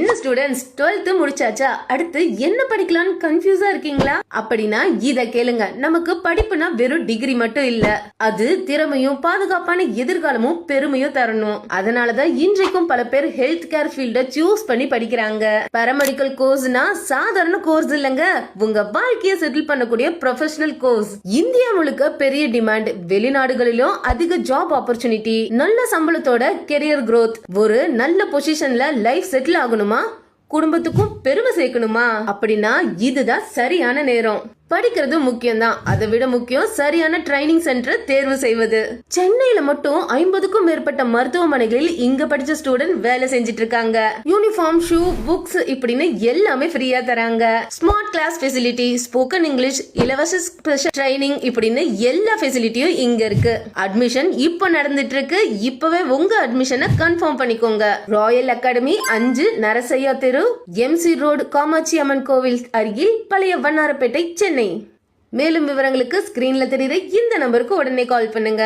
என்ன students 12th முடிச்சாச்சா? அடுத்து என்ன படிக்கலாம்னு கன்ஃபியூஸா இருக்கீங்களா? அப்படின்னா இத கேளுங்க. நமக்கு படிப்புனா வெறும் டிகிரி மட்டும் இல்ல, அது திறமையும் பாதுகாப்பான எதிர்காலமும் பெருமையும் தரணும். அதனாலதான் இன்றைக்கும் பல பேர் ஹெல்த் கேர் ஃபீல்ட சூஸ் பண்ணி படிக்கிறாங்க. பாராமெடிக்கல் கோர்ஸ்னா சாதாரண கோர்ஸ் இல்லங்க, உங்க வாழ்க்கையை செட்டில் பண்ணக்கூடிய ப்ரொஃபஷனல் கோர்ஸ். இந்தியா முழுக்க பெரிய டிமாண்ட், வெளிநாடுகளிலும் அதிக ஜாப் ஆப்பர்ச்சுனிட்டி, நல்ல சம்பளத்தோட கெரியர் growth, ஒரு நல்ல பொசிஷன்ல லைஃப் செட்டில் ஆகணும், குடும்பத்துக்கும் பெருமை சேர்க்கணுமா? அப்படின்னா இதுதான் சரியான நேரம். படிக்கிறது முக்கியம் தான், அதை விட முக்கியம் சரியான ட்ரைனிங் சென்டர் தேர்வு செய்வது. சென்னையில மட்டும் 50க்கும் மேற்பட்ட மருத்துவமனைகளில் இங்க படிச்ச ஸ்டூடெண்ட் வேலை செஞ்சிட்டு இருக்காங்க. யூனிஃபார்ம், ஷூ, புக்ஸ் இப்படின்னு எல்லாமே ஃப்ரீயா தராங்க. Smart class facility, spoken English, இலவச ஸ்பெஷல் ட்ரைனிங் இப்படின்னு எல்லா ஃபெசிலிட்டியும் இங்க இருக்கு. அட்மிஷன் இப்ப நடந்துட்டு இருக்கு. இப்பவே உங்க அட்மிஷனை கன்ஃபார்ம் பண்ணிக்கோங்க. ராயல் அகாடமி 5 நரசையா தெரு, MC ரோடு, காமாட்சி அம்மன் கோவில் அருகில், பழைய வண்ணாரப்பேட்டை, சென்னை. மேலும் விவரங்களுக்கு ஸ்கிரீன்ல தெரியுற இந்த நம்பருக்கு உடனே கால் பண்ணுங்க.